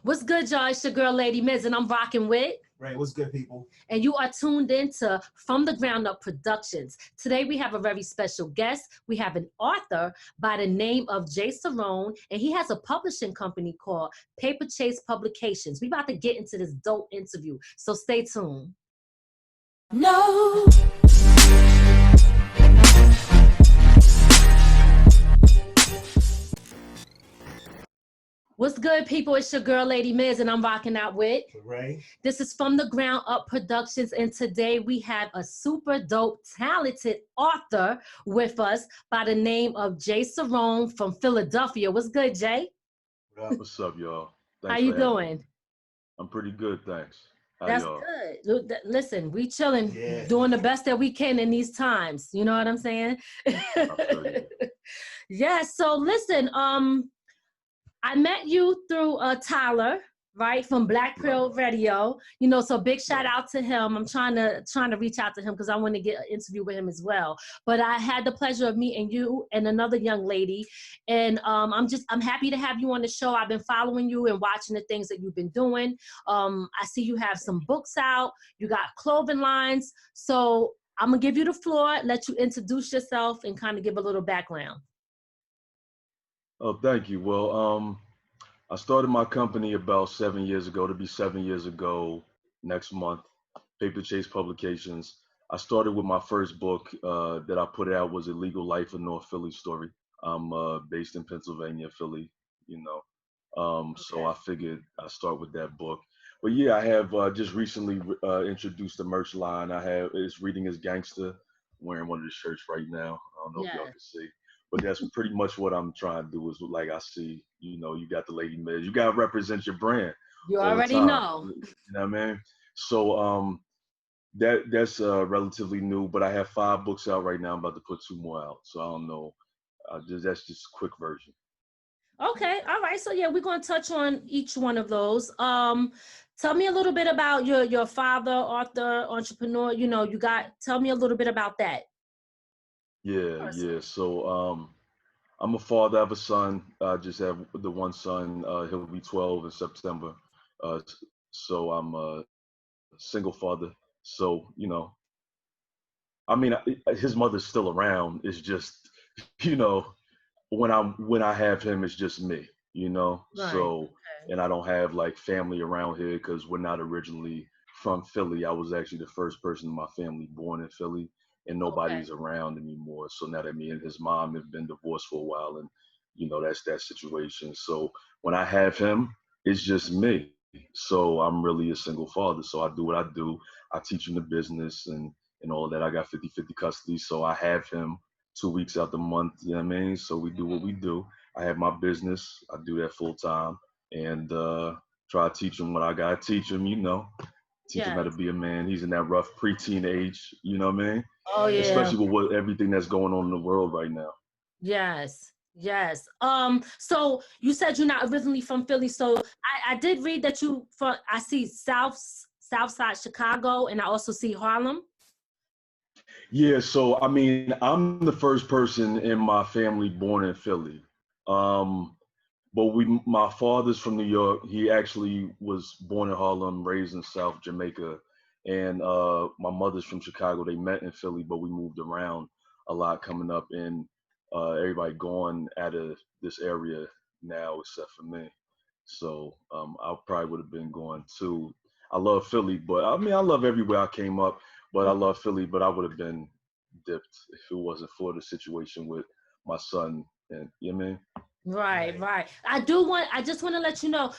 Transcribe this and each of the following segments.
What's good, y'all? It's your girl, Lady Miz, and I'm rocking with. Right, what's good, people? And you are tuned in to From the Ground Up Productions. Today, we have a very special guest. We have an author by the name of Jay Cerrone, and he has a publishing company called Paper Chase Publications. We about to get into this dope interview, so stay tuned. No. What's good, people? It's your girl, Lady Miz, and I'm rocking out with Ray. This is From the Ground Up Productions, and today we have a super dope, talented author with us by the name of Jay Cerrone from Philadelphia. What's good, Jay? What's up, y'all? How you doing? I'm pretty good, thanks. How That's y'all? good. Listen, we chilling, doing the best that we can in these times. You know what I'm saying? Yeah. So listen, I met you through Tyler, right, from Black Pearl Radio. You know, so big shout out to him. I'm trying to reach out to him because I want to get an interview with him as well. But I had the pleasure of meeting you and another young lady, and I'm happy to have you on the show. I've been following you and watching the things that you've been doing. I see you have some books out. You got clothing lines. So I'm gonna give you the floor, let you introduce yourself, and kind of give a little background. Oh, thank you. Well, I started my company about 7 years ago. To be 7 years ago next month, Paper Chase Publications. I started with my first book that I put out was A Legal Life of North Philly Story. I'm based in Pennsylvania, Philly, you know. So I figured I'd start with that book. But yeah, I have just recently introduced the merch line. It's Reading is Gangster. I'm wearing one of the shirts right now. I don't know if y'all can see. But that's pretty much what I'm trying to do is like I see, you know, you got the Lady Miz. You got to represent your brand. You already know. You know what I mean? So that's relatively new, but I have 5 books out right now. I'm about to put 2 more out. So I don't know. That's just a quick version. Okay. All right. So yeah, we're going to touch on each one of those. Tell me a little bit about your father, author, entrepreneur. You know, tell me a little bit about that. Yeah. So I'm a father. I have a son. I just have the one son. He'll be 12 in September. So I'm a single father. So, you know, I mean, his mother's still around. It's just, you know, when I have him, it's just me, you know. Right. So, and I don't have like family around here because we're not originally from Philly. I was actually the first person in my family born in Philly. And nobody's around anymore. So now that me and his mom have been divorced for a while, and you know that's that situation. So when I have him, it's just me. So I'm really a single father. So I do what I do. I teach him the business and all of that. I got 50-50 custody. So I have him 2 weeks out the month. You know what I mean? So we do what we do. I have my business. I do that full time and try to teach him what I gotta teach him. You know. Teach him how to be a man. He's in that rough preteen age, you know what I mean? Oh yeah. Especially with everything that's going on in the world right now. Yes. So you said you're not originally from Philly. So I did read that I see South Side Chicago, and I also see Harlem. Yeah, so I mean, I'm the first person in my family born in Philly. But my father's from New York. He actually was born in Harlem, raised in South Jamaica. And my mother's from Chicago. They met in Philly, but we moved around a lot coming up, and everybody gone out of this area now except for me. So I probably would have been going too. I love Philly, but I mean, I love everywhere I came up, but I love Philly, but I would have been dipped if it wasn't for the situation with my son. And you know what I mean? Right. I just want to let you know,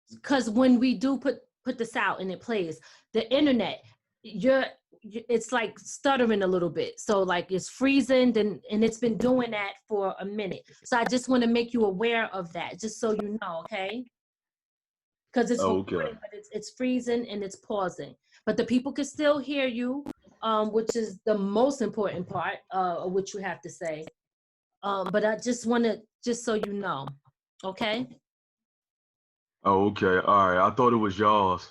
because when we do put this out and it plays, the internet, it's like stuttering a little bit. So like it's freezing and it's been doing that for a minute. So I just want to make you aware of that, just so you know, okay? Because it's recording, but it's freezing and it's pausing. But the people can still hear you, which is the most important part of what you have to say. But I just want to, just so you know, okay? Oh, okay. All right. I thought it was y'all's.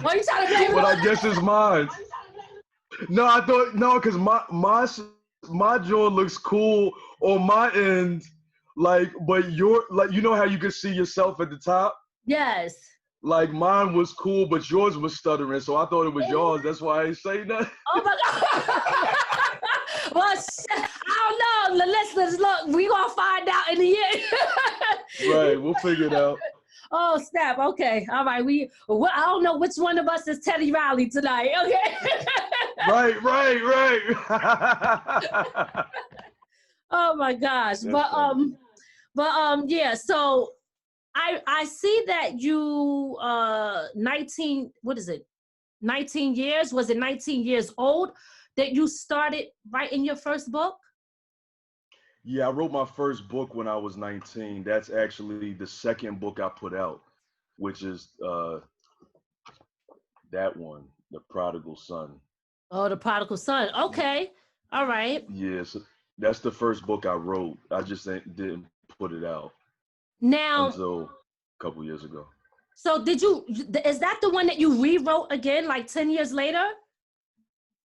Why are you trying to blame it? But I guess it's mine. No, because my jaw looks cool on my end, like, but you know how you can see yourself at the top? Yes. Like mine was cool, but yours was stuttering, so I thought it was yours. That's why I ain't say nothing. Oh my God. Well, I don't know. The listeners, look, we gonna find out in the end. Right, we'll figure it out. Oh, snap. Okay. All right. I don't know which one of us is Teddy Riley tonight. Okay. Right. Oh my gosh. That's funny. Yeah. So I see that you 19, what is it? 19 years? Was it 19 years old that you started writing your first book? Yeah, I wrote my first book when I was 19. That's actually the second book I put out, which is that one, The Prodigal Son. Oh, The Prodigal Son. Okay. All right. Yes, that's the first book I wrote. I just didn't put it out Now, until a couple years ago. so is that the one that you rewrote again, like 10 years later?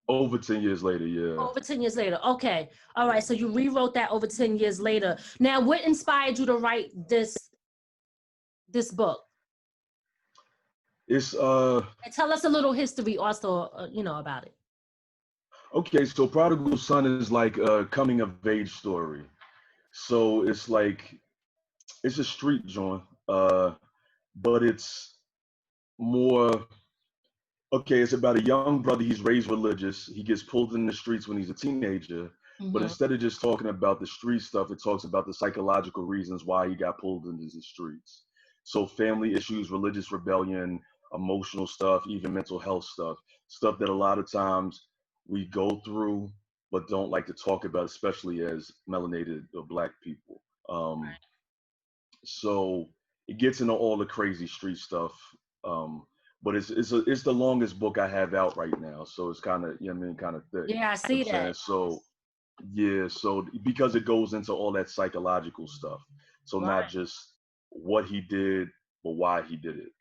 Over 10 years later, yeah. Over 10 years later. Okay. All right. So you rewrote that over 10 years later. Now, what inspired you to write this book? It's And tell us a little history also, about it. okay, so Prodigal Son is like a coming of age story. So it's like it's a street joint, but it's more okay. It's about a young brother. He's raised religious. He gets pulled in the streets when he's a teenager. But Mm-hmm. instead of just talking about the street stuff, it talks about the psychological reasons why he got pulled into the streets. So family issues, religious rebellion, emotional stuff, even mental health stuff that a lot of times we go through but don't like to talk about, especially as melanated or Black people. So it gets into all the crazy street stuff. But it's the longest book I have out right now, so it's kind of, you know what I mean, kind of thick. Yeah, I see You know what I'm that. saying? So yeah, so because it goes into all that psychological stuff, so not Right. just what he did, but why he did it.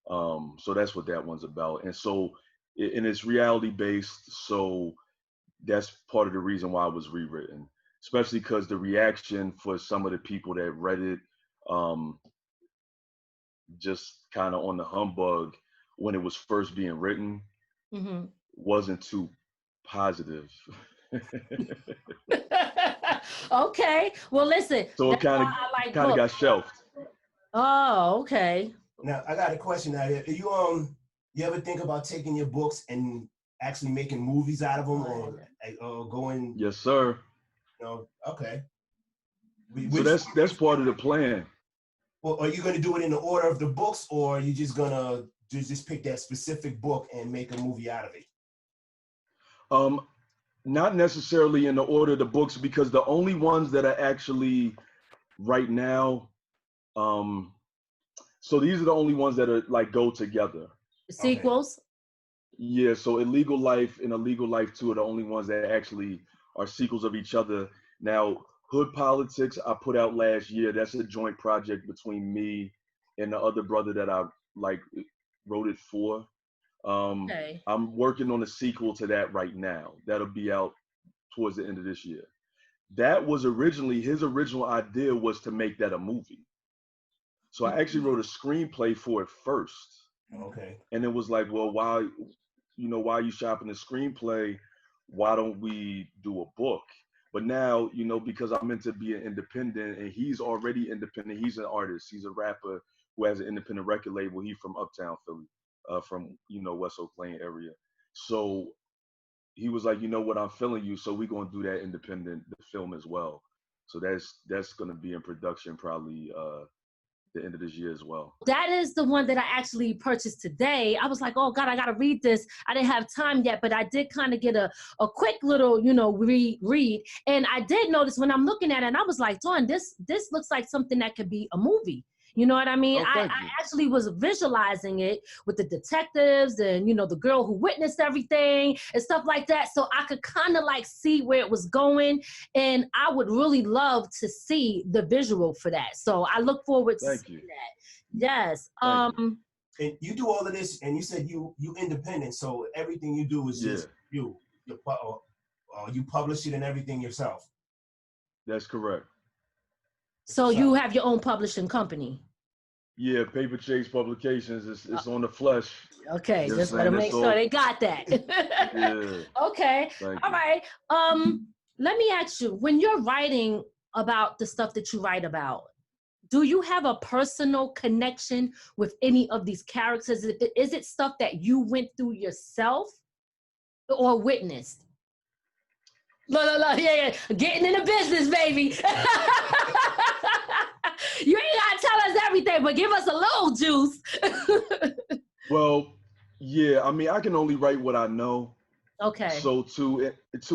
So that's what that one's about, and so and it's reality based. So that's part of the reason why it was rewritten, especially because the reaction for some of the people that read it, um, just kind of on the humbug when it was first being written, Mm-hmm. wasn't too positive. Okay. Well, listen, So it that's kind why of I like kind of got books. shelved. Oh, okay. Now I got a question out here. You ever think about taking your books and actually making movies out of them, or going? Yes, sir. Okay. So that's part of the plan. Well, are you going to do it in the order of the books, or are you just gonna just pick that specific book and make a movie out of it? Not necessarily in the order of the books, because the only ones that are actually right now, so these are the only ones that are like go together. The sequels. Yeah, so Illegal Life and Illegal Life 2 are the only ones that actually are sequels of each other. Now, Hood Politics I put out last year. That's a joint project between me and the other brother that I like wrote it for. Okay. I'm working on a sequel to that right now. That'll be out towards the end of this year. That was originally his original idea, was to make that a movie. So I actually wrote a screenplay for it first. Okay. And it was like, well, why are you shopping the screenplay? Why don't we do a book? But now, because I'm meant to be an independent, and he's already independent. He's an artist. He's a rapper who has an independent record label. He's from Uptown Philly, from West Oak Lane area. So he was like, you know what, I'm feeling you. So we're gonna do that independent film as well. So that's gonna be in production probably the end of this year as well. That is the one that I actually purchased today. I was like, oh God, I gotta read this. I didn't have time yet, but I did kind of get a quick little, read. And I did notice when I'm looking at it, and I was like, Dawn, this looks like something that could be a movie. You know what I mean? Oh, I actually was visualizing it with the detectives and, the girl who witnessed everything and stuff like that. So I could kind of like see where it was going. And I would really love to see the visual for that. So I look forward to seeing that. Yes. And you do all of this, and you said you independent. So everything you do is just you publish it and everything yourself. That's correct. So you have your own publishing company? Yeah, Paper Chase Publications. It's on the flesh. Okay, You know what just I'm want to saying? make It's sure all, they got that. yeah. Okay, Thank all you. right. Let me ask you, when you're writing about the stuff that you write about, do you have a personal connection with any of these characters? Is it stuff that you went through yourself or witnessed? Look, yeah, getting in the business, baby. You ain't gotta tell us everything, but give us a little juice. Well, yeah. I mean, I can only write what I know. Okay. So to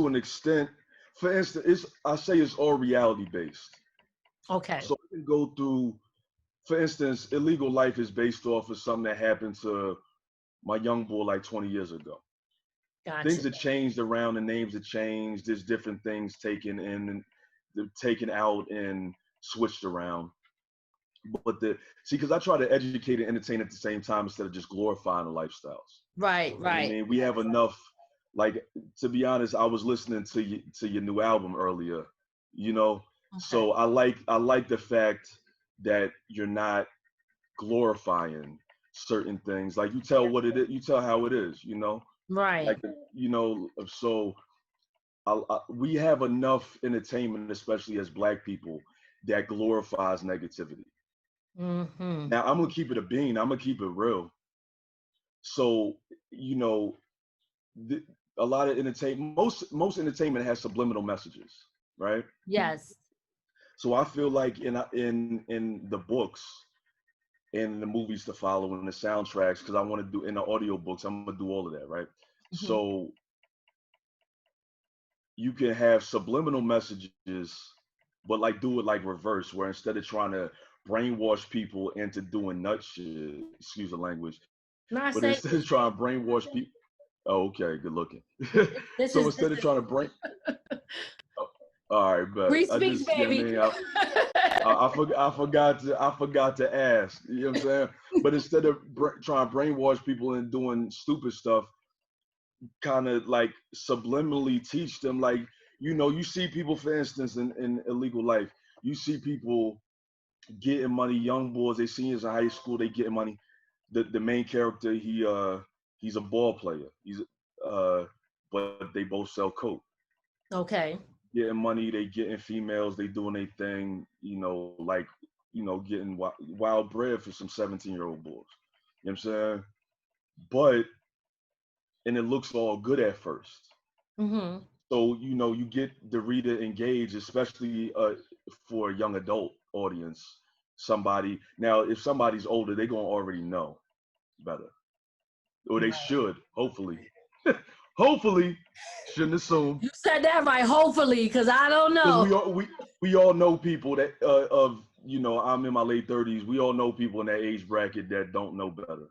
an extent, for instance, I say it's all reality based. Okay. So I can go through, for instance, Illegal Life is based off of something that happened to my young boy like 20 years ago. Gotcha. Things have changed around, the names have changed. There's different things taken in and they're taken out and switched around. But because I try to educate and entertain at the same time instead of just glorifying the lifestyles. Right, You know what I right. mean, we have enough. Like, to be honest, I was listening to your new album earlier. You know, Okay. so I like the fact that you're not glorifying certain things. Like, you tell what it is, you tell how it is. You know, Right. like, so we have enough entertainment, especially as Black people, that glorifies negativity. Mm-hmm. Now, I'm gonna keep it a bean. I'm gonna keep it real. So, you know, th- a lot of entertainment, most entertainment has subliminal messages, right? Yes. So I feel like in the books, in the movies to follow, and the soundtracks, because I want to do in the audio books, I'm gonna do all of that, right? Mm-hmm. So you can have subliminal messages, but like do it like reverse, where instead of trying to brainwash people into doing nut shit, excuse the language, No, I but say instead of trying to brainwash people. Oh, okay, good looking. this So is instead of trying to all right, but free I speech, just, you know what I baby. mean, I forgot to ask, you know what I'm saying? But instead of trying to brainwash people and doing stupid stuff, kind of like subliminally teach them, like, you see people, for instance, in Illegal Life, you see people getting money, young boys, they seniors in high school, they getting money. The main character, he's a ball player. Uh, but they both sell coke. Okay. Getting money, they getting females, they doing their thing, like, getting wild bread for some 17-year-old boys. You know what I'm saying? But, and it looks all good at first. Mm-hmm. So, you get the reader engaged, especially for a young adult audience. Now, if somebody's older, they're going to already know better. Or they should, hopefully. Hopefully, shouldn't assume. You said that right, hopefully, because I don't Because know. we all know people that I'm in my late 30s. We all know people in that age bracket that don't know better.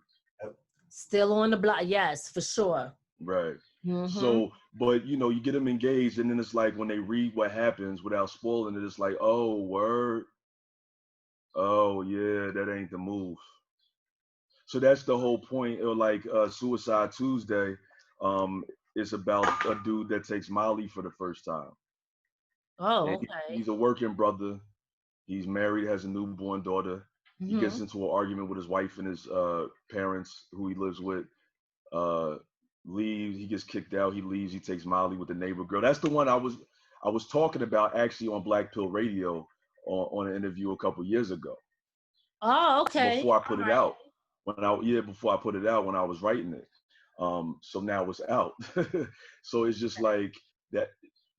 Still on the block, yes, for sure. Right. Mm-hmm. So, but you get them engaged, and then it's like when they read what happens without spoiling it, it's like, oh, word. Oh yeah, that ain't the move. So that's the whole point. Or like Suicide Tuesday, um, is about a dude that takes Molly for the first time. Oh, And okay. he's a working brother. He's married, has a newborn daughter. He Mm-hmm. gets into an argument with his wife and his parents, who he lives with. Uh, Leaves. He gets kicked out. He leaves. He takes Molly with the neighbor girl. That's the one I was talking about actually on Black Pill Radio on an interview a couple years ago. Oh, okay. Before I put it out, before I put it out when I was writing it. So now it's out. So it's just like that.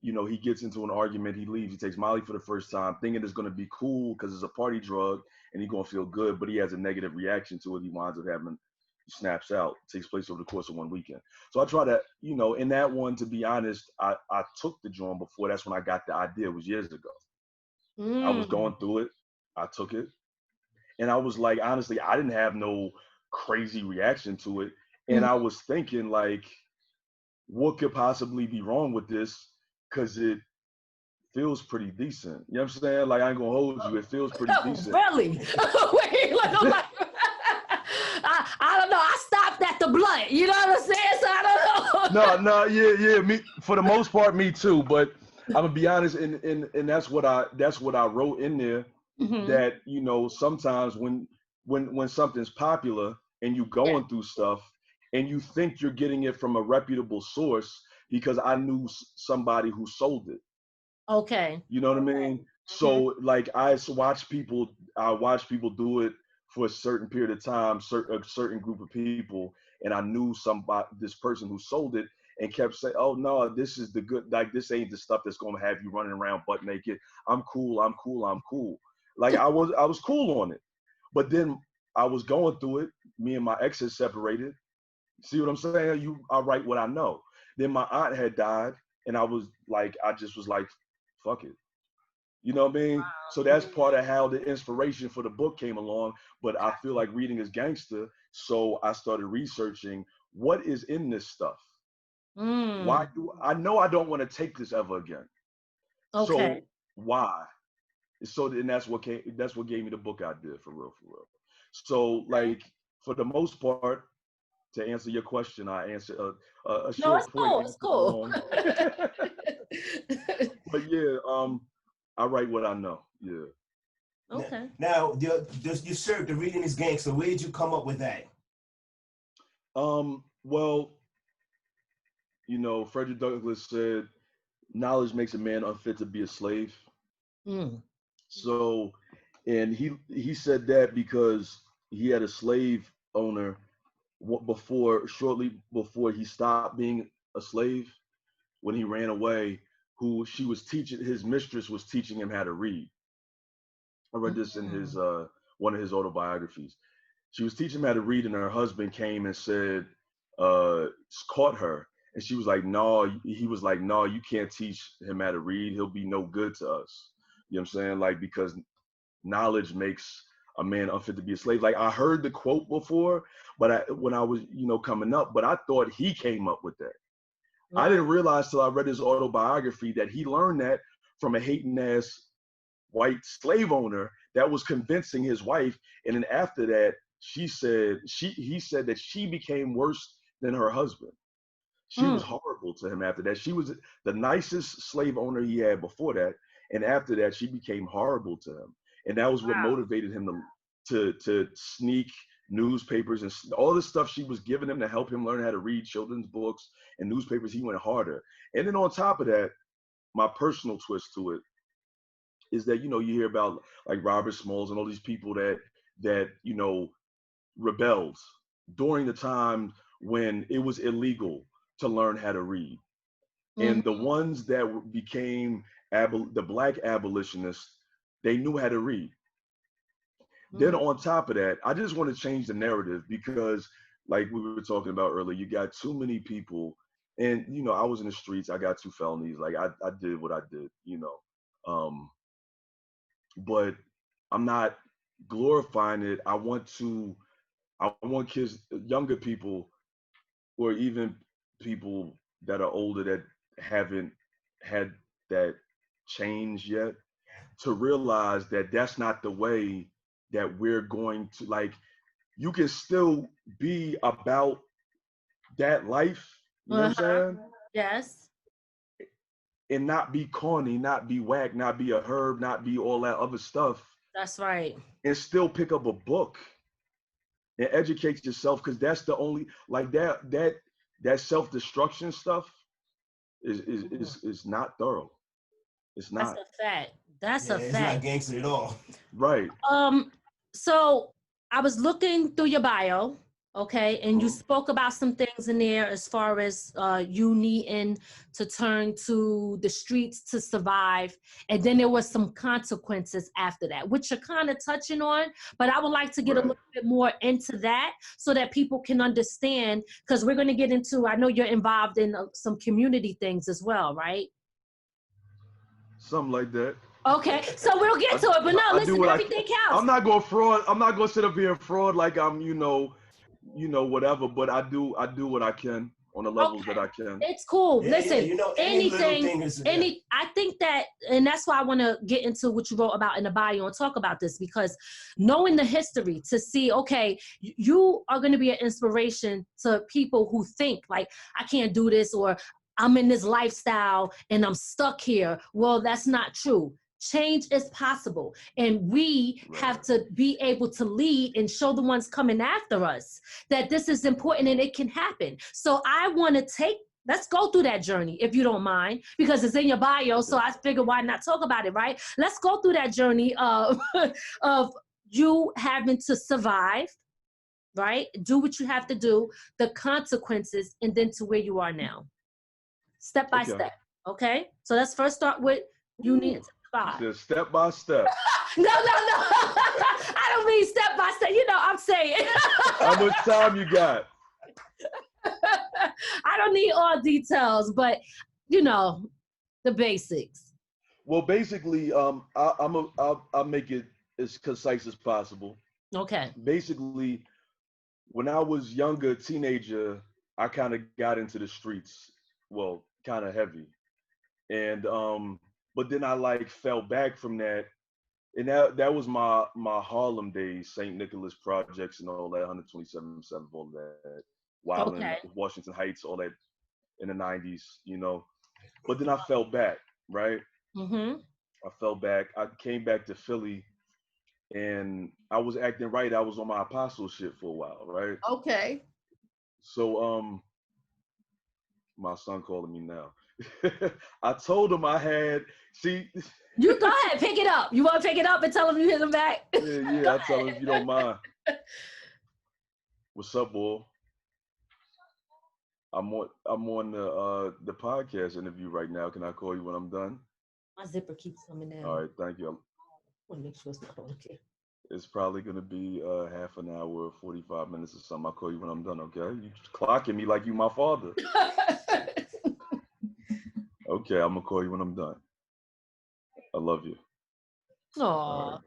He gets into an argument. He leaves. He takes Molly for the first time, thinking it's going to be cool because it's a party drug and he's going to feel good. But he has a negative reaction to it. He winds up he snaps out. It takes place over the course of one weekend. So I try to, in that one, to be honest, I took the drawing before. That's when I got the idea. It was years ago. I was going through it. I took it. And I was like, honestly, I didn't have no crazy reaction to it. And I was thinking, like, what could possibly be wrong with this? Because it feels pretty decent. You know what I'm saying? Like, I ain't gonna hold you. It feels pretty decent. Really? Wait, like, I don't know. I stopped at the blunt. You know what I'm saying? So I don't know. No, yeah. Me, for the most part, me too. But I'm gonna be honest, and that's what I wrote in there. Mm-hmm. That sometimes when when something's popular and you going through stuff and you think you're getting it from a reputable source because I knew somebody who sold it. Okay. You know what I mean? So like I watch people do it for a certain period of time, a certain group of people, and I knew this person who sold it and kept saying, "Oh no, this is the good. Like this ain't the stuff that's gonna have you running around butt naked. I'm cool. I'm cool. I'm cool." Like I was cool on it, but then I was going through it. Me and my ex had separated. See what I'm saying? I write what I know. Then my aunt had died, and I just was like, fuck it. You know what I mean? So that's part of how the inspiration for the book came along. But I feel like reading is gangster. So I started researching what is in this stuff. Why do I know I don't want to take this ever again? Okay. So why? So and that's what gave me the book idea for real. So like for the most part, to answer your question, I answered a short point. It's cool. But yeah, I write what I know. Yeah. Okay. Now, you served the reading is gangster. Where did you come up with that? Well, you know, Frederick Douglass said, "Knowledge makes a man unfit to be a slave." So, and he said that because he had a slave owner shortly before he stopped being a slave, when he ran away, his mistress was teaching him how to read. I read this in his one of his autobiographies. She was teaching him how to read, and her husband came and said, caught her, and she was like, "No." He was like, "No, you can't teach him how to read. He'll be no good to us." You know what I'm saying? Like, because knowledge makes a man unfit to be a slave. Like I heard the quote before, but when I was, coming up, but I thought he came up with that. Right. I didn't realize till I read his autobiography that he learned that from a hating ass white slave owner that was convincing his wife. And then after that, he said that she became worse than her husband. She was horrible to him after that. She was the nicest slave owner he had before that. And after that, she became horrible to him. And that was what motivated him to sneak newspapers and all the stuff she was giving him to help him learn how to read children's books and newspapers. He went harder. And then on top of that, my personal twist to it is that, you hear about like Robert Smalls and all these people that rebelled during the time when it was illegal to learn how to read. And the ones that became the black abolitionists, they knew how to read. Then on top of that, I just want to change the narrative because, like we were talking about earlier, you got too many people, and I was in the streets. I got 2 felonies. Like I did what I did, but I'm not glorifying it. I want kids, younger people, or even people that are older that haven't had that change yet, to realize that that's not the way that we're going to, like, you can still be about that life, you know what I'm saying? Yes. And not be corny, not be whack, not be a herb, not be all that other stuff. That's right. And still pick up a book and educate yourself, because that's the only, like, that self-destruction stuff is not thorough. It's not. That's a fact. That's a fact. It's not gangster at all. Right. So I was looking through your bio, okay, and you spoke about some things in there as far as you needing to turn to the streets to survive, and then there was some consequences after that, which you're kind of touching on, but I would like to get a little bit more into that so that people can understand, because we're going to get into, I know you're involved in some community things as well, right? Something like that. Okay, so we'll get to it, but no, listen, everything counts. I'm not going to fraud. I'm not going to sit up here and fraud like I'm, whatever. But I do what I can on the levels that I can. It's cool. Yeah, listen, I think that, and that's why I want to get into what you wrote about in the bio and talk about this, because knowing the history to see, okay, you are going to be an inspiration to people who think like, I can't do this, or I'm in this lifestyle and I'm stuck here. Well, that's not true. Change is possible. And we have to be able to lead and show the ones coming after us that this is important and it can happen. So I want to let's go through that journey, if you don't mind, because it's in your bio. So I figure, why not talk about it, right? Let's go through that journey of, of you having to survive, right? Do what you have to do, the consequences, and then to where you are now. Step by step, okay? So let's first start with you need to survive. Step by step. No. I don't mean step by step. You know, I'm saying. How much time you got? I don't need all details, but you know, the basics. Well, basically, I'll make it as concise as possible. Okay. Basically, when I was younger, teenager, I kind of got into the streets. Well, kind of heavy, and but then I like fell back from that, and that was my Harlem days, St. Nicholas projects and all that, 127, all that, Wild in Washington Heights, all that in the 90s, you know. But then I fell back, right? Mm-hmm. I fell back. I came back to Philly, and I was acting right. I was on my apostle shit for a while, right? Okay. So my son calling me now. I told him I had, see. You go ahead, pick it up. You want to pick it up and tell him you hit him back? Yeah, I'll tell him if you don't mind. What's up, boy? I'm on the podcast interview right now. Can I call you when I'm done? My zipper keeps coming down. All right, thank you. I want to make sure it's not on here. It's probably gonna be half an hour, 45 minutes or something. I'll call you when I'm done, okay? You clocking me like you my father. Okay, I'm gonna call you when I'm done. I love you. Aww. All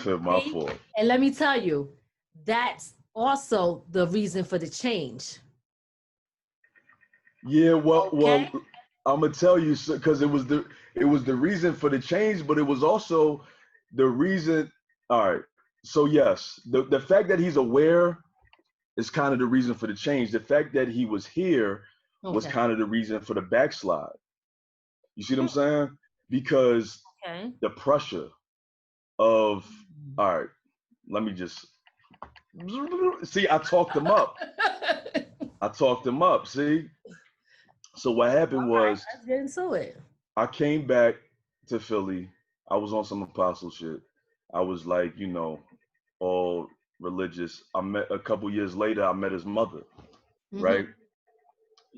right, bye. My fault. And let me tell you, that's also the reason for the change. Yeah, well, I'm gonna tell you, because it was the reason for the change, but it was also the reason. All right, so yes, the fact that he's aware is kind of the reason for the change. The fact that he was here was kind of the reason for the backslide. You see what I'm saying? Because the pressure of, all right, let me just see. I talked him up. See. So what happened was, let's get into it. I came back to Philly. I was on some apostle shit. I was like, you know, all religious. I met a couple years later, I met his mother, right?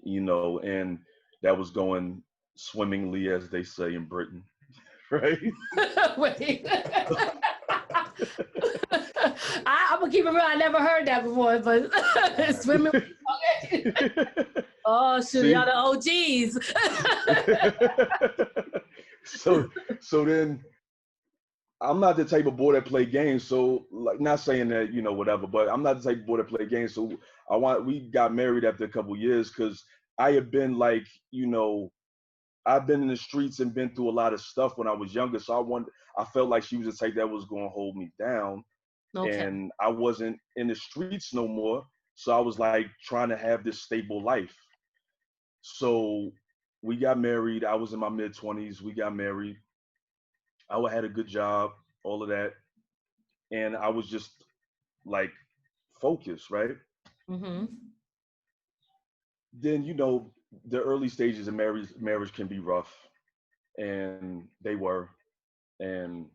You know, and that was going swimmingly, as they say in Britain, right? Wait. I'm gonna keep it real. I never heard that before, but swimming. Okay. Oh, shoot, y'all the OGs. So then, I'm not the type of boy that play games. So, like, not saying that, you know, whatever, but I'm not the type of boy that play games. So we got married after a couple of years, because I had been like, you know, I've been in the streets and been through a lot of stuff when I was younger. So I felt like she was the type that was going to hold me down. And I wasn't in the streets no more. So I was like trying to have this stable life. So we got married. I was in my mid-20s. We got married. I had a good job, all of that. And I was just like focused, right? Then, you know, the early stages of marriage can be rough. And they were. And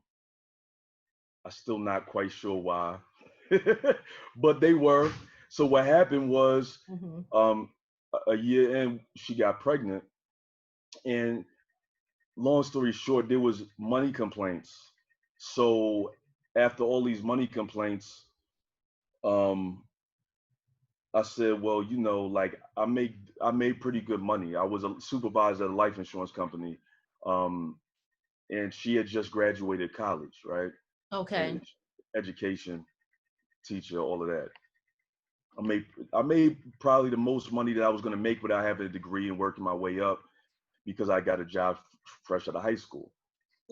I'm still not quite sure why, but they were. So what happened was, a year in, she got pregnant, and long story short, there was money complaints. So after all these money complaints, I said, well, you know, like I made pretty good money. I was a supervisor at a life insurance company, and she had just graduated college, right? And education, teacher, all of that. I made probably the most money that I was going to make without having a degree and working my way up, because I got a job fresh out of high school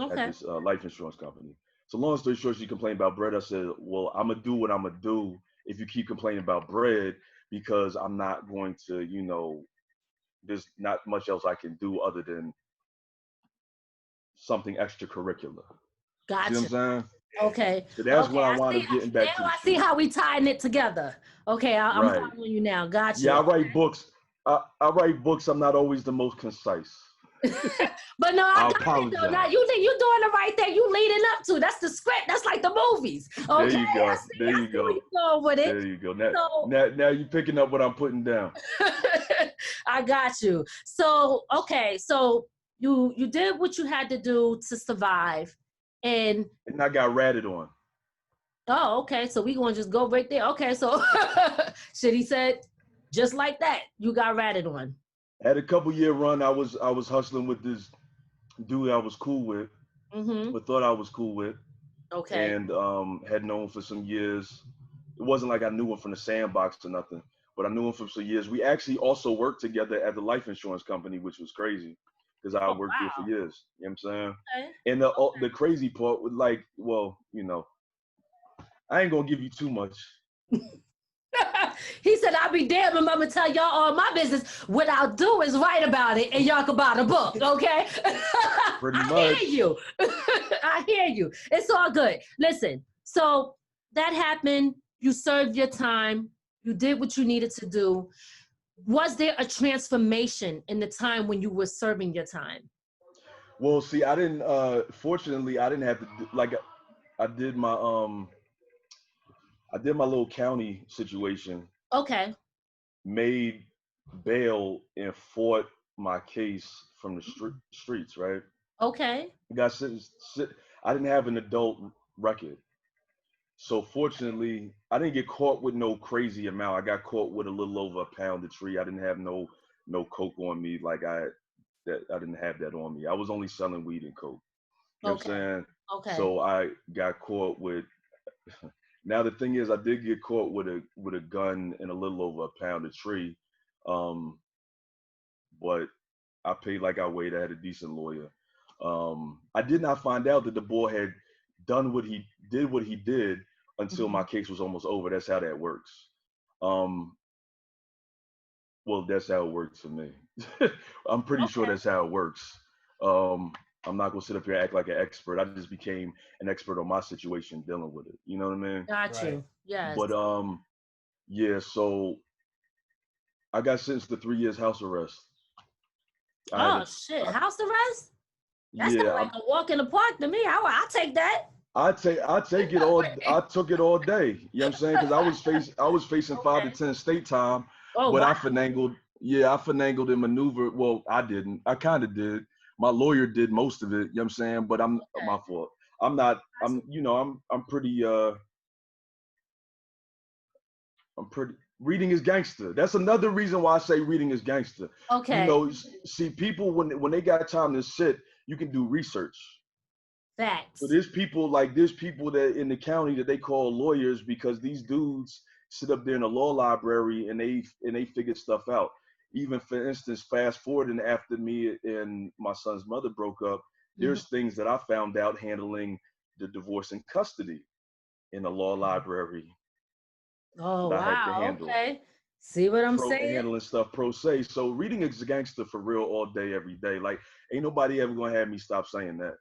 at this life insurance company. So long story short, she complained about bread. I said, well, I'm going to do what I'm going to do if you keep complaining about bread, because I'm not going to, you know, there's not much else I can do other than something extracurricular. Gotcha. See what I'm saying? Okay. So that's Okay. what I I wound see. up getting back Now to the I see street. how we tying it together. Okay. I'm Right. following you now. Got Yeah, you. I write books. I write books. I'm not always the most concise. But no, I I got it though. Now apologize. you think you're doing the right thing. You leading up to. That's the script. That's like the movies. There Okay. you go. There I you see where go. you're going with it. There you go. Now, So now you're picking up what I'm putting down. I got you. So okay. So you did what you had to do to survive, and And I got ratted on. oh, okay. So we gonna just go right there. Okay. So shit, he said, just like that, you got ratted on. Had a couple year run. I was hustling with this dude I was cool with, Mm-hmm. but thought I was cool with, Okay. and had known for some years. It wasn't like I knew him from the sandbox or nothing, but I knew him for some years. We actually also worked together at the life insurance company, which was crazy because I Oh worked there for wow. years. You know what I'm saying? Okay. And the crazy part was like, well, you know, I ain't gonna give you too much. He said, I'll be damned if I'm gonna tell y'all all my business. What I'll do is write about it and y'all can buy the book, okay? Pretty I much. hear you. I hear you. It's all good. Listen, so that happened. You served your time. You did what you needed to do. Was there a transformation in the time when you were serving your time? Well, see, I didn't. Fortunately, I didn't have to like. I did my little county situation. Okay. Made bail and fought my case from the streets. Right. Okay. Got sentenced. I didn't have an adult record, so fortunately, I didn't get caught with no crazy amount. I got caught with a little over a pound of tree. I didn't have no coke on me. Like I didn't have that on me. I was only selling weed and coke. You know what I'm Okay. saying? Okay. So I got caught with. Now the thing is, I did get caught with a gun and a little over a pound of tree, but I paid like I weighed. I had a decent lawyer. I did not find out that the boy had done what he did until my case was almost over. That's how that works. Well, that's how it works for me. I'm pretty sure that's how it works. I'm not gonna sit up here and act like an expert. I just became an expert on my situation dealing with it. You know what I mean? Got you. Yes. But yeah. So I got sentenced to 3 years house arrest. Oh shit! House arrest? That's not Yeah, like a walk in the park to me. I'll take that. I take it all. I took it all day. You know what I'm saying? Because I was facing 5 to 10 state time, Oh but wow. I finagled and maneuvered. Well, I didn't. I kind of did. My lawyer did most of it. You know what I'm saying? But my fault. I'm not. I'm pretty. I'm pretty. Reading is gangster. That's another reason why I say reading is gangster. Okay. You know, see, people when they got time to sit, you can do research. Facts. So there's people that in the county that they call lawyers because these dudes sit up there in a law library and they figure stuff out. Even for instance, fast forwarding after me and my son's mother broke up, there's things that I found out handling the divorce in custody in a law library. Oh that I had to wow. handle. Okay. See what I'm saying? Handling stuff pro se. So reading is gangster for real all day, every day. Like ain't nobody ever gonna have me stop saying that.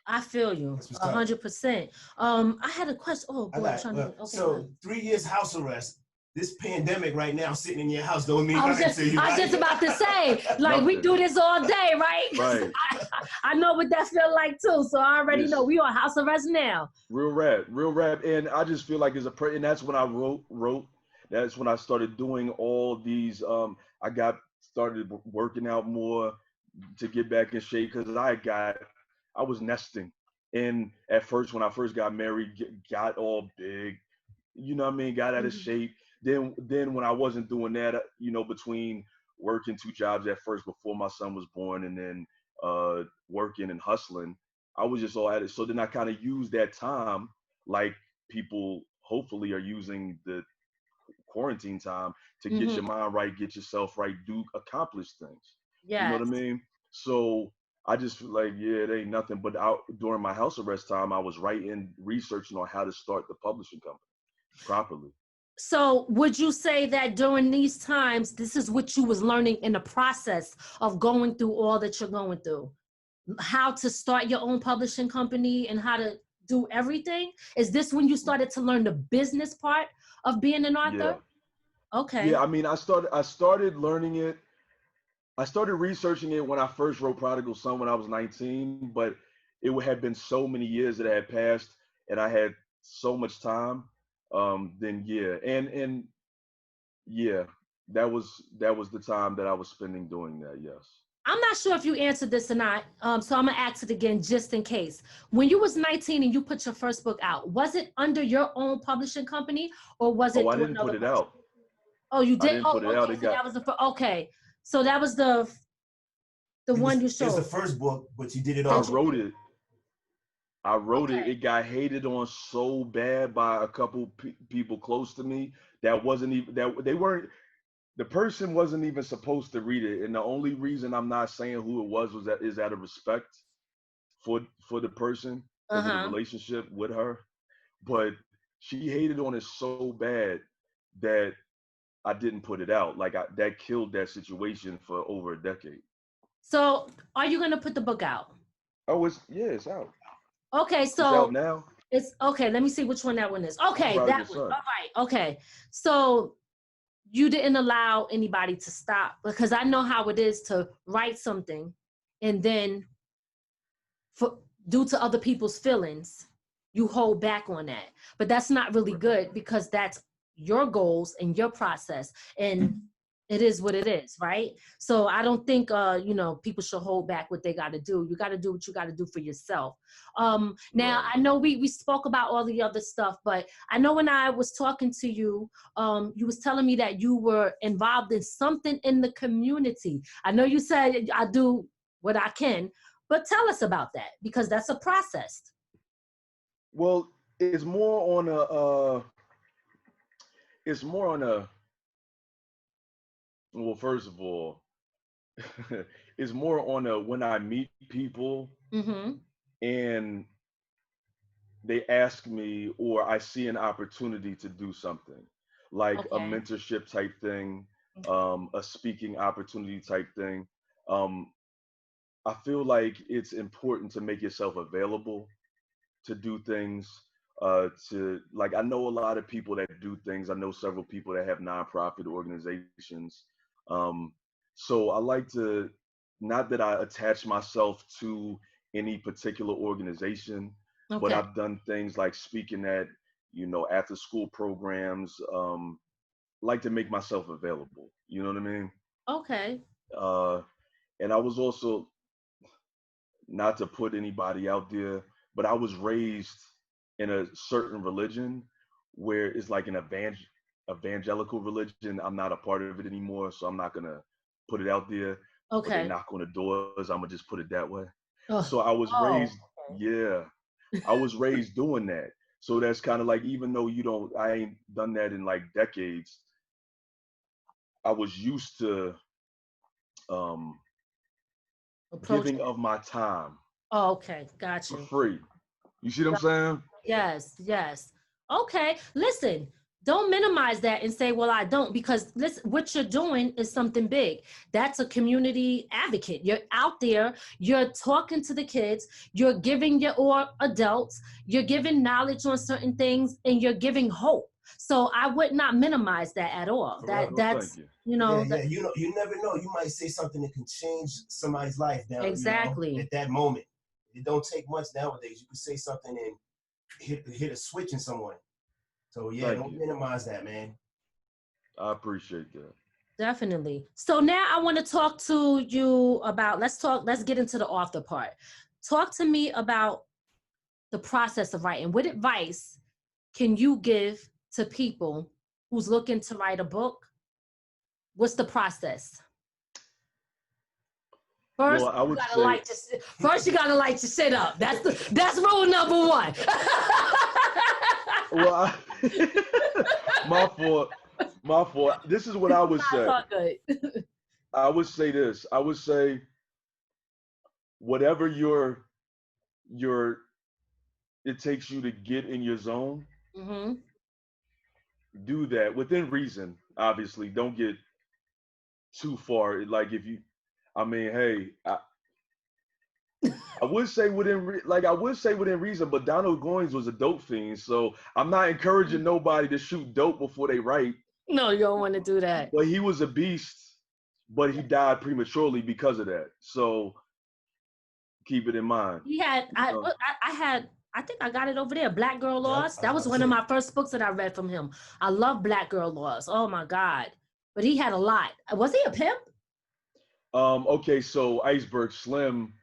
I feel you 100%. I had a question. Oh boy, I'm trying to. Okay, so 3 years house arrest. This pandemic right now, sitting in your house don't mean nothing to you. I was just about to say, like we do this all day, right? Right. I know what that feel like too. So I already know we on house arrest now. Real rap. And I just feel like and that's when I wrote. That's when I started doing all these. I started working out more to get back in shape because I was nesting. And at first, when I first got married, got all big, you know what I mean? Got out of shape. Then when I wasn't doing that, between working 2 jobs at first before my son was born and then working and hustling, I was just all at it. So then I kind of used that time like people hopefully are using the quarantine time to get your mind right, get yourself right, accomplish things. Yeah. You know what I mean? So I just feel like, it ain't nothing. But during my house arrest time, I was researching on how to start the publishing company properly. So would you say that during these times, this is what you was learning in the process of going through all that you're going through? how to start your own publishing company and how to do everything? Is this when you started to learn the business part of being an Yeah. author? Okay. Yeah, I mean, I started learning it. I started researching it when I first wrote Prodigal Son when I was 19, but it had been so many years that had passed and I had so much time. Then yeah. And yeah, that was the time that I was spending doing that, yes. I'm not sure if you answered this or not, so I'm gonna ask it again just in case. When you was 19 and you put your first book out, was it under your own publishing company or was Oh, it I through didn't put another it person? out. Oh, you I did. didn't Oh, put it out. okay. It So got that was okay. So that was the It was, one you it was the showed. first book, but you did it I That all. you wrote did. it. I wrote it. Okay. It got hated on so bad by a couple people close to me that wasn't even that they weren't the person wasn't even supposed to read it. And the only reason I'm not saying who it was that is out of respect for the person because of the Uh-huh. relationship with her. But she hated on it so bad that I didn't put it out. Like that killed that situation for over a decade. So are you gonna put the book out? Oh, it's out. Okay, It's out so now. it's okay. Let me see which one that one is. Okay, Prodigal that one. Son. All right. Okay. So you didn't allow anybody to stop because I know how it is to write something and then for due to other people's feelings, you hold back on that. But that's not really good because that's your goals and your process. And it is what it is, right? So I don't think people should hold back what they got to do. You got to do what you got to do for yourself. Now Right. I know we spoke about all the other stuff, but I know when I was talking to you, you was telling me that you were involved in something in the community. I know you said I do what I can, but tell us about that because that's a process. Well, it's more on a well, first of all, it's more on a when I meet people Mm-hmm. and they ask me or I see an opportunity to do something, like a Okay. mentorship type thing, a speaking opportunity type thing. Um, I feel like it's important to make yourself available to do things. To like, I know a lot of people that do things. I know several people that have nonprofit organizations. Um, so I like to, not that I attach myself to any particular organization, but Okay. I've done things like speaking at, after school programs. Like to make myself available. You know what I mean? Okay. Uh, and I was also, not to put anybody out there, but I was raised in a certain religion where it's like an evangelical religion. I'm not a part of it anymore, so I'm not gonna put it out there. But they Okay. knock on the doors. I'm gonna just put it that way. Oh. So I was Oh. raised, yeah, I was raised doing that. So that's kind of like, even though I ain't done that in like decades, I was used to um, Approach. giving of my time Oh, okay. Got for you. free. You see what I'm saying? Yes, yes. Okay, listen, don't minimize that and say, well, I don't, because listen, what you're doing is something big. That's a community advocate. You're out there, you're talking to the kids, you're giving or adults, you're giving knowledge on certain things, and you're giving hope. So I would not minimize that at all. For real. Well, thank That's, you. Yeah, that yeah. You never know. You might say something that can change somebody's life now, exactly. at that moment. It don't take much nowadays. You can say something and hit a switch in someone. So yeah, Thank don't you. minimize that, man. I appreciate that. Definitely. So now I want to talk to you about, let's get into the author part. Talk to me about the process of writing. What advice can you give to people who's looking to write a book? What's the process? Well, First, I you would gotta say, light your shit up. That's rule number one. well, my fault, my fault. This is what I would That's say. all good. I would say this. I would say whatever your it takes you to get in your zone, Hmm. do that within reason. Obviously, don't get too far. Like if you, I mean, hey, I would say within reason, but Donald Goines was a dope fiend, so I'm not encouraging nobody to shoot dope before they write. No, you don't want to do that. But he was a beast, but he died prematurely because of that. So keep it in mind. He had, I think I got it over there. Black Girl Laws. Yep, That was one of my first books that I read from him. I love Black Girl Laws. Oh my God. But he had a lot. Was he a pimp? Okay, so Iceberg Slim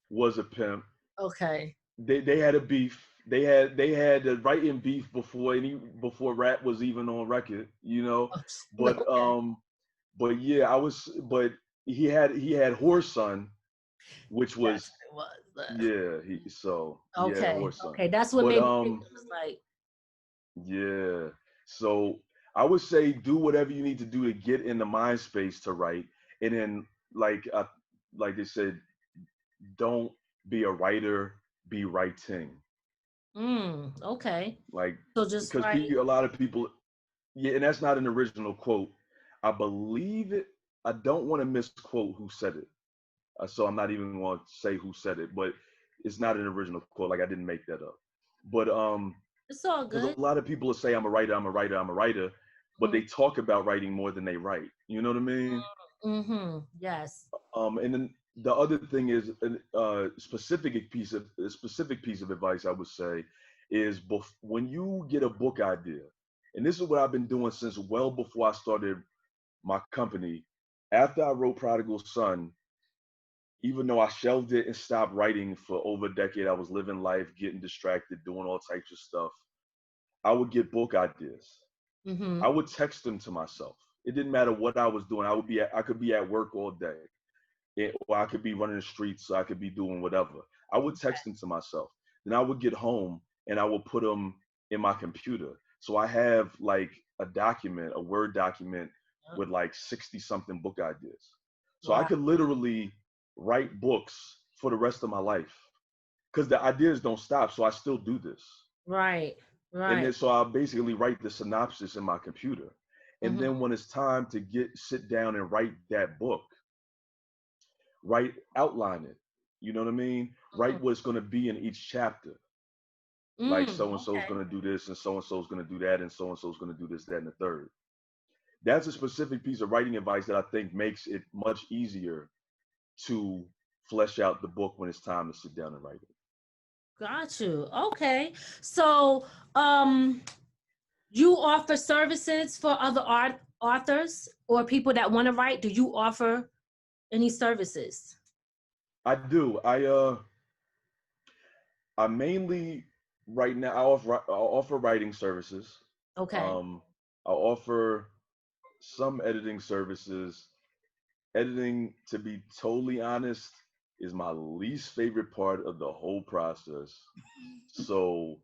was a pimp. Okay. They had a beef. They had the writing beef before rap was even on record, you know. But Okay. but yeah, but he had Horse Son, which was That's what it was. yeah, Okay. Horse Son. Okay. That's what But made me think it was like, yeah. So I would say do whatever you need to do to get in the mind space to write, and then like they said, don't be a writer, be writing. okay. Like So just because write. a lot of people, yeah, and that's not an original quote. I believe it. I don't want to misquote who said it, so I'm not even going to say who said it. But it's not an original quote. Like I didn't make that up. But It's all because good. a lot of people will say I'm a writer, I'm a writer, I'm a writer, but Mm-hmm. they talk about writing more than they write. You know what I mean? Mm-hmm. Yes. And then the other thing is a specific piece of advice I would say is when you get a book idea, and this is what I've been doing since well before I started my company. After I wrote Prodigal Son, even though I shelved it and stopped writing for over a decade, I was living life, getting distracted, doing all types of stuff. I would get book ideas. Mm-hmm. I would text them to myself. It didn't matter what I was doing. I could be at work all day. Or I could be running the streets, so I could be doing whatever. I would text them to myself. Then I would get home and I would put them in my computer. So I have like a Word document with like 60 something book ideas. So I Wow. could literally write books for the rest of my life because the ideas don't stop. So I still do this. Right. And Right. then so I basically write the synopsis in my computer. And Mm-hmm. then when it's time to sit down and write that book, outline it. You know what I mean? Write what's going to be in each chapter. Like so and so is Okay. going to do this, and so is going to do that, and so is going to do this, that, and the third. That's a specific piece of writing advice that I think makes it much easier to flesh out the book when it's time to sit down and write it. Got you. Okay. So, you offer services for other authors or people that want to write? Do you offer any services? I do. I mainly right now I offer writing services. Okay. Um, I offer some editing services. Editing, to be totally honest, is my least favorite part of the whole process. So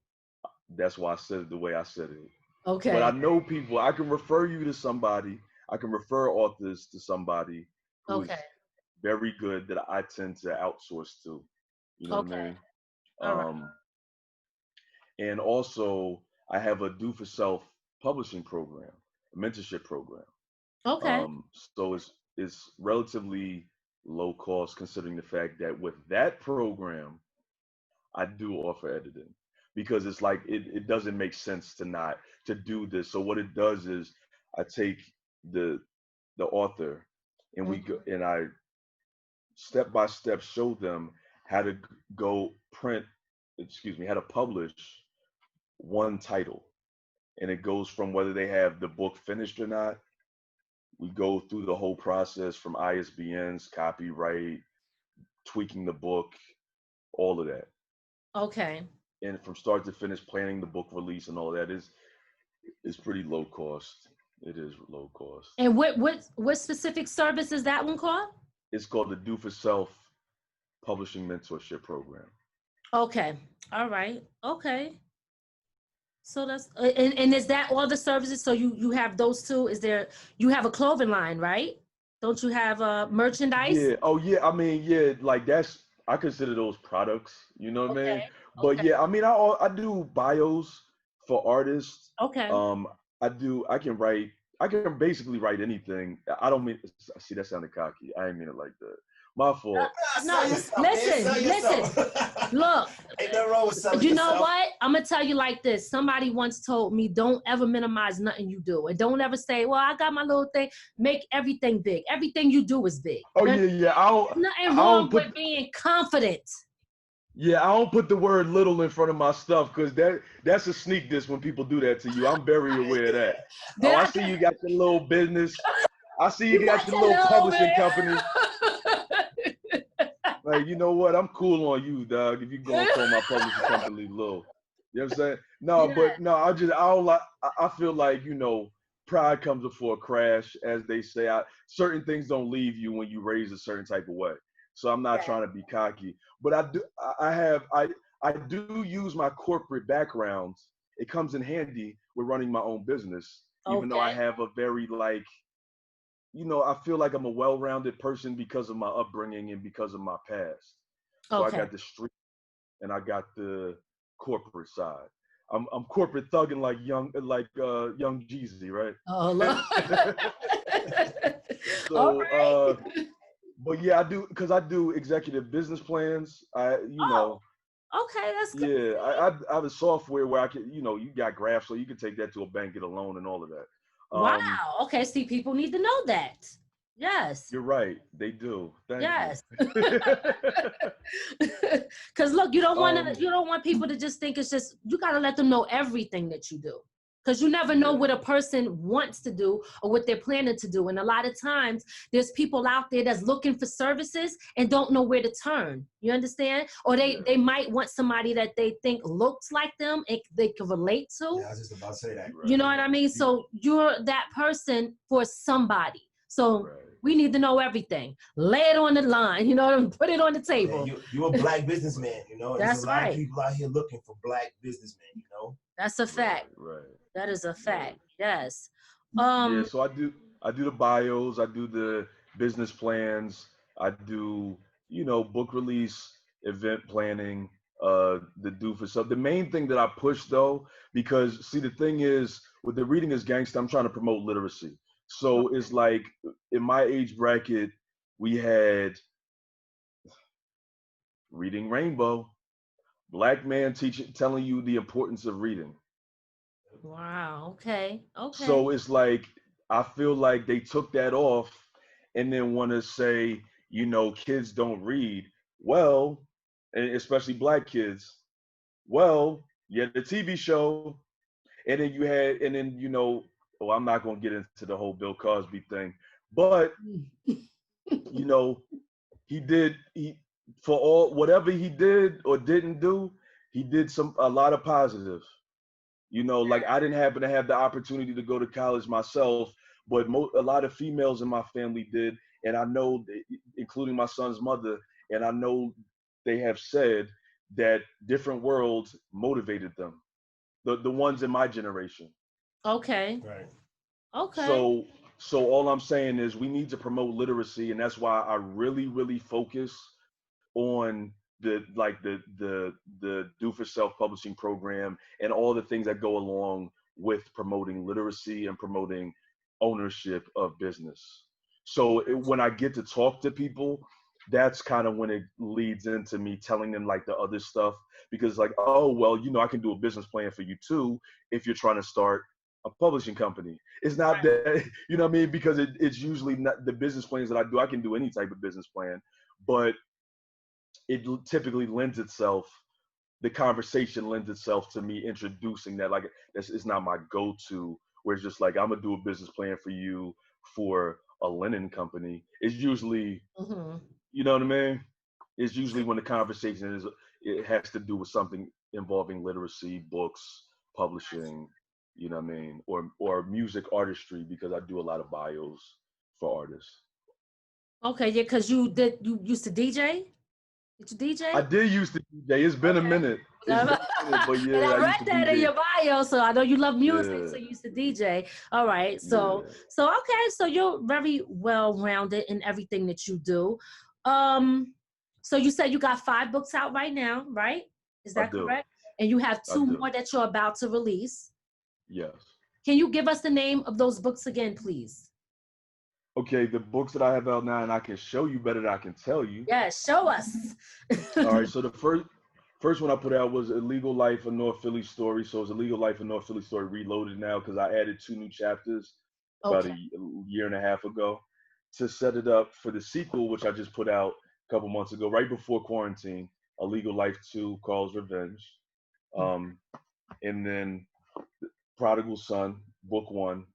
that's why I said it the way I said it. But I Okay. know people, I can refer you to somebody, I can refer authors to somebody who is Okay. very good that I tend to outsource to. You know what I Okay. mean? All right. Um, and also, I have a do for self publishing program, a mentorship program. Okay. So it's relatively low cost considering the fact that with that program, I do offer editing because it's like it doesn't make sense to do this. So what it does is I take the the author and we go Mhm. and I step by step show them how to go print, how to publish one title. And it goes from whether they have the book finished or not. We go through the whole process from ISBNs, copyright, tweaking the book, all of that. Okay. And from start to finish, planning the book release and all that is pretty low cost. It is low cost. And what specific service is that one called? It's called the Do for Self Publishing Mentorship Program. Okay. All right. Okay. So that's and is that all the services? So you have those two? Is there you have a clothing line, right? Don't you have merchandise? Yeah. Oh yeah. I mean, yeah. Like I consider those products. You know what I Okay. mean? But Okay. yeah, I mean, I do bios for artists. Okay. Um, I do. I can write. I can basically write anything. I don't mean. See, that sounded cocky. I didn't mean it like that. My fault. No, Sell yourself, man. listen, Sell yourself. Look, Ain't nothing wrong with selling you yourself. know what? I'm gonna tell you like this. Somebody once told me, don't ever minimize nothing you do. And don't ever say, well, I got my little thing. Make everything big. Everything you do is big. Oh There's yeah. nothing wrong with being confident. Yeah, I don't put the word little in front of my stuff because that's a sneak diss when people do that to you. I'm very aware of that. Did I see you got your little business. I see you got your little little publishing bit. company. Like, you know what? I'm cool on you, dog. If you go and call my publishing company little. You know what I'm saying? No, Yeah. but no, I don't like, I feel like, you know, pride comes before a crash, as they say. Certain things don't leave you when you raise a certain type of way. So I'm not trying to be cocky, but I do use my corporate backgrounds. It comes in handy with running my own business, even though I have a very like, you know, I feel like I'm a well-rounded person because of my upbringing and because of my past. So I got the street and I got the corporate side. I'm corporate thugging like young Jeezy, right? Oh, look. So but yeah, I do, because I do executive business plans. Okay, that's good. Yeah, I have a software where I can, you know, you got graphs, so you can take that to a bank, get a loan, and all of that. Wow. Okay, see, people need to know that. Yes. You're right, they do. Thank you. Because look, you don't Um, want people to just think it's just, you got to let them know everything that you do. Because you never know what a person wants to do or what they're planning to do. And a lot of times there's people out there that's looking for services and don't know where to turn. You understand? Or they might want somebody that they think looks like them and they can relate to. Yeah, I was just about to say that. You know what I mean? So you're that person for somebody. So we need to know everything. Lay it on the line, you know, put it on the table. Yeah, you're a black businessman, you know. That's There's a lot of people out here looking for black businessmen, you know. That's a fact. Right. That is a fact. Yes. Yeah, so I do the bios, I do the business plans, I do, you know, book release, event planning, the do for stuff. The main thing that I push though, because see the thing is with the Reading is Gangsta, I'm trying to promote literacy. So it's like in my age bracket, we had Reading Rainbow, black man telling you the importance of reading. Wow. Okay. So it's like, I feel like they took that off and then want to say, you know, kids don't read. Well, and especially black kids. Well, you had the TV show, and then, you know, well, I'm not going to get into the whole Bill Cosby thing, but, you know, for all, whatever he did or didn't do, he did a lot of positive. You know, like I didn't happen to have the opportunity to go to college myself, but a lot of females in my family did. And I know, including my son's mother, and I know they have said that different worlds motivated them, the ones in my generation. Okay. Right. Okay. So all I'm saying is we need to promote literacy, and that's why I really, really focus on the do for self publishing program and all the things that go along with promoting literacy and promoting ownership of business. So when I get to talk to people, that's kind of when it leads into me telling them like the other stuff, because like, oh, well, you know, I can do a business plan for you too if you're trying to start a publishing company. It's not that, you know what I mean? Because it's usually not the business plans that I do. I can do any type of business plan, but it typically lends itself, the conversation lends itself to me introducing that. Like, this is not my go-to, where it's just like, I'm gonna do a business plan for you for a linen company. It's usually, you know what I mean? It's usually when the conversation it has to do with something involving literacy, books, publishing, you know what I mean? Or music artistry, because I do a lot of bios for artists. Okay, yeah, because you used to DJ? Did you DJ? I did used to DJ. It's been a minute. It's been a minute, but yeah, and I I read used to that DJ. in your bio, so I know you love music, so you used to DJ. All right, so okay, so you're very well rounded in everything that you do. So you said you got 5 books out right now, right? Is that correct? And you have 2 more that you're about to release. Yes. Can you give us the name of those books again, please? Okay, the books that I have out now, and I can show you better than I can tell you. Yeah, show us. All right, so the first one I put out was Illegal Life, a North Philly story. So it's Illegal Life, a North Philly story reloaded now because I added 2 new chapters about Okay. a year and a half ago to set it up for the sequel, which I just put out a couple months ago, right before quarantine. Illegal Life 2, Carl's Revenge, um, and then Prodigal Son, Book 1.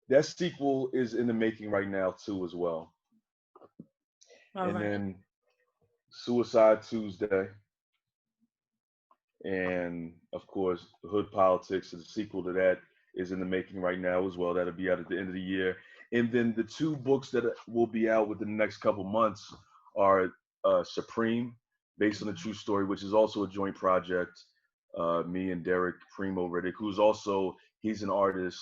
That sequel is in the making right now too, as well. All And right. then Suicide Tuesday, and of course, Hood Politics, the sequel to that, is in the making right now as well. That'll be out at the end of the year. And then the 2 books that will be out within the next couple months are Supreme, based on a true story, which is also a joint project. Me and Derek Primo Riddick, he's an artist,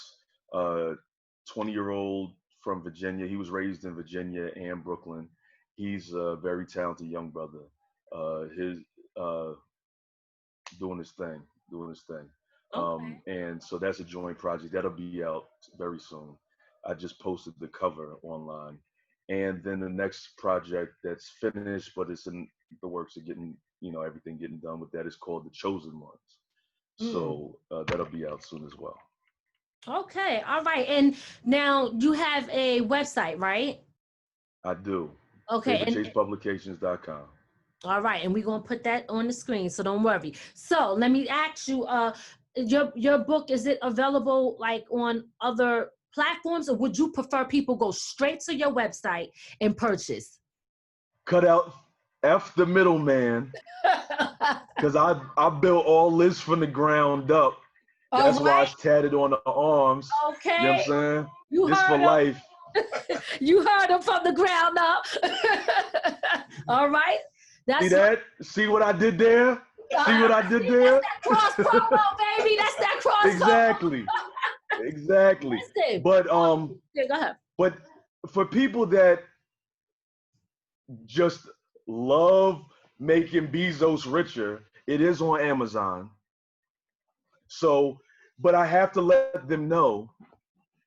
20-year-old from Virginia. He was raised in Virginia and Brooklyn. He's a very talented young brother. His doing his thing, doing his thing. Okay. And so that's a joint project that'll be out very soon. I just posted the cover online. And then the next project that's finished, but it's in the works of getting, everything getting done with that is called The Chosen Ones. Mm. So that'll be out soon as well. Okay. All right. And now you have a website, right? I do. Okay. And PaperChasePublications.com. all right. And we're gonna put that on the screen, so don't worry. So let me ask you, your book, is it available like on other platforms, or would you prefer people go straight to your website and purchase? Cut out F the middleman, because I built all this from the ground up. All That's why right. it's tatted on the arms. You know what I'm Okay. saying? You This for heard life. him. You heard him from the ground up. All right. See That's that? See what I did there? See what I did there? that cross promo, baby. That's that cross Exactly. Exactly. Listen. But Yeah, go ahead. but for people that just love making Bezos richer, it is on Amazon. So, but I have to let them know,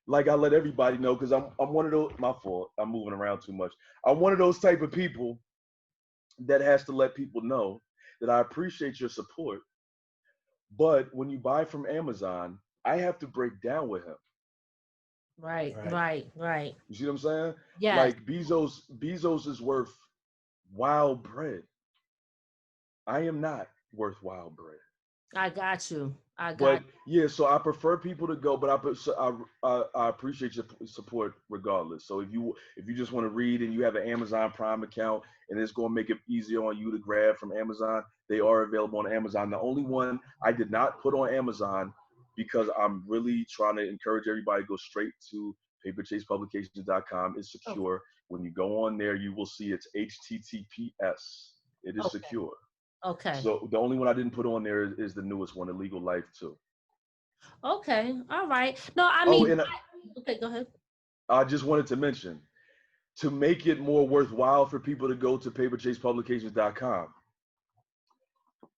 like I let everybody know, because I'm one of those. My fault. I'm moving around too much. I'm one of those type of people that has to let people know that I appreciate your support. But when you buy from Amazon, I have to break down with him. Right, Right. right. You see what I'm saying? Yes, Like Bezos is worth wild bread. I am not worth wild bread. I got you. I got But yeah, so I prefer people to go, but I appreciate your support regardless. So if you just want to read and you have an Amazon Prime account and it's going to make it easier on you to grab from Amazon, they are available on Amazon. The only one I did not put on Amazon, because I'm really trying to encourage everybody to go straight to paperchasepublications.com, is you. secure. When you go on there, you will see it's HTTPS. It is Okay. secure. Okay. So the only one I didn't put on there is the newest one, Illegal Life 2. Okay. All right. No, I Oh, mean, and okay, go ahead. I just wanted to mention, to make it more worthwhile for people to go to paperchasepublications.com,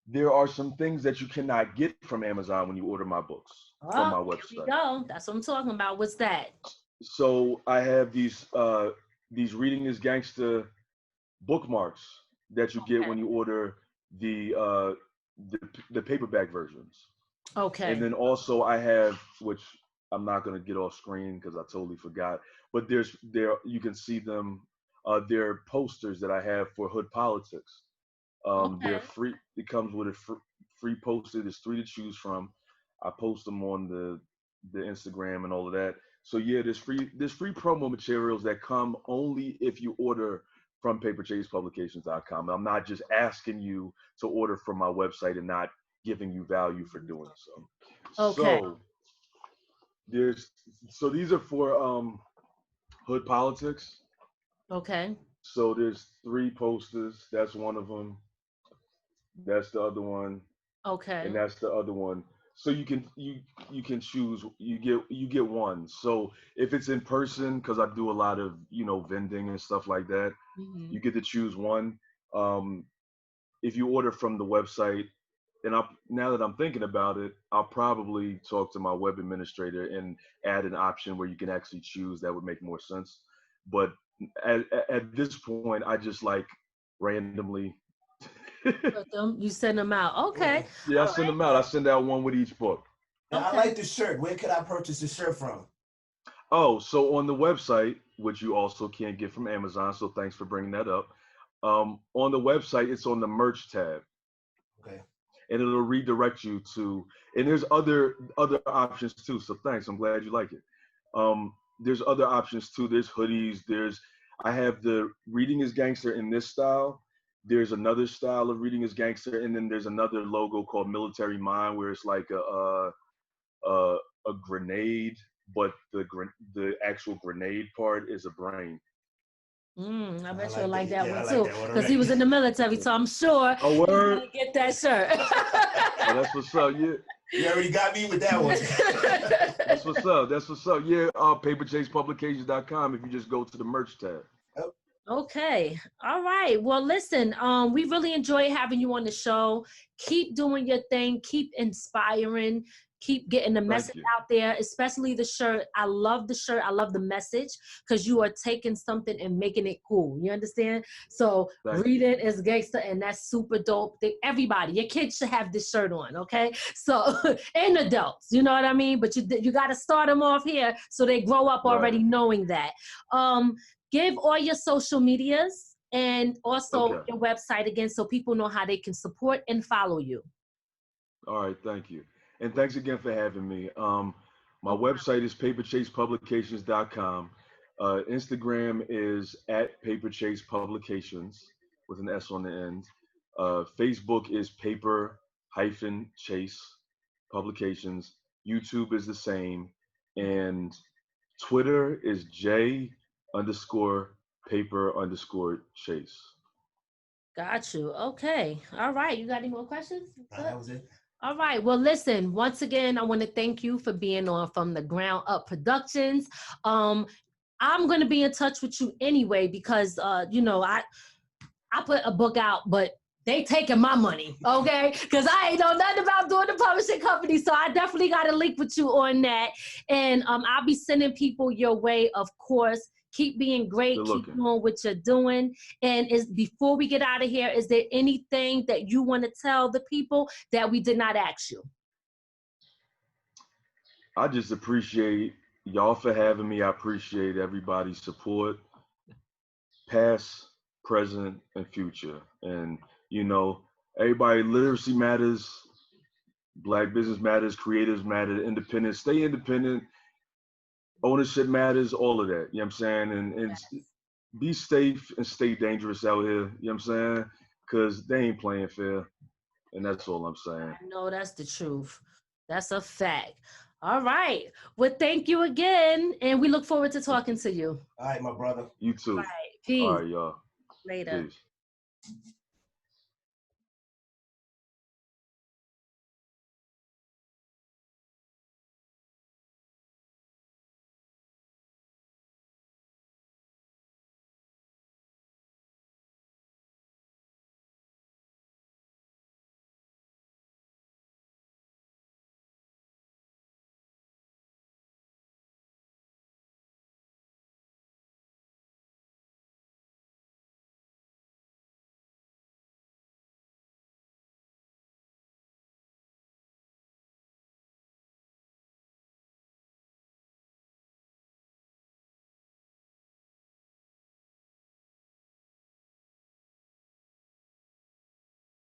there are some things that you cannot get from Amazon when you order my books from my Oh, here we website. go. That's what I'm talking about. What's that? So I have these Reading is Gangsta bookmarks that you get when you order the paperback versions. And Okay. then also I have, which I'm not going to get off screen because I totally forgot, but there you can see them. They're posters that I have for Hood Politics. They're Okay. free. It comes with a free poster. There's 3 to choose from. I post them on the Instagram and all of that. So yeah, there's free promo materials that come only if you order from paperchasepublications.com. I'm not just asking you to order from my website and not giving you value for doing so. Okay. So these are for Hood Politics. Okay. So there's 3 posters. That's one of them. That's the other one, Okay. and that's the other one. So you can choose. You get one. So if it's in person, because I do a lot of vending and stuff like that, Hmm. you get to choose one. Um, if you order from the website, and now that I'm thinking about it, I'll probably talk to my web administrator and add an option where you can actually choose. That would make more sense. but at this point, I just like randomly. Put them, you send them out. Okay. Yeah, I All send right. them out. I send out one with each book. Now, Okay. I like the shirt. Where could I purchase the shirt from? Oh, so on the website, which you also can't get from Amazon, so thanks for bringing that up. On the website, it's on the merch tab. Okay. And it'll redirect you to, and there's other options too. So thanks, I'm glad you like it. There's other options too. There's hoodies. I have the Reading is Gangster in this style. There's another style of Reading is Gangster, and then there's another logo called Military Mind, where it's like a grenade, but the actual grenade part is a brain. I bet I you'll like that yeah, one I too, like that one because he was in the military, so I'm sure Oh, he's word. gonna get that shirt. Oh, that's what's up. Yeah. You already got me with that one. That's what's up. That's what's up. Yeah, paperchasepublications.com if you just go to the merch tab. Okay. All right. Well, listen, we really enjoy having you on the show. Keep doing your thing. Keep inspiring. Keep getting the message out there, especially the shirt. I love the shirt. I love the message because you are taking something and making it cool. You understand? So Reading is Gangster, and that's super dope. Everybody, your kids should have this shirt on, okay? So, and adults, you know what I mean? But you got to start them off here so they grow up already knowing that. Give all your social medias and also your website again so people know how they can support and follow you. All right, thank you. And thanks again for having me. My website is paperchasepublications.com. Instagram is at paperchasepublications with an S on the end. Facebook is paper-chase publications. YouTube is the same. And Twitter is J_paper_chase. Got you. Okay. All right. You got any more questions? That was it. All right. Well, listen, once again, I want to thank you for being on From the Ground Up Productions. I'm going to be in touch with you anyway because, you know, I put a book out, but they taking my money, okay? Because I ain't know nothing about doing the publishing company, so I definitely got to link with you on that. And I'll be sending people your way, of course. Keep being great. Keep doing what you're doing. And before we get out of here, is there anything that you want to tell the people that we did not ask you? I just appreciate y'all for having me. I appreciate everybody's support, past, present, and future. And, you know, everybody, literacy matters, Black business matters, creatives matter, independent, stay independent, ownership matters, all of that. You know what I'm saying? And be safe and stay dangerous out here. You know what I'm saying? Because they ain't playing fair. And that's all I'm saying. I know that's the truth. That's a fact. All right. Well, thank you again. And we look forward to talking to you. All right, my brother. You too. All right. Peace. All right, y'all. Later. Peace.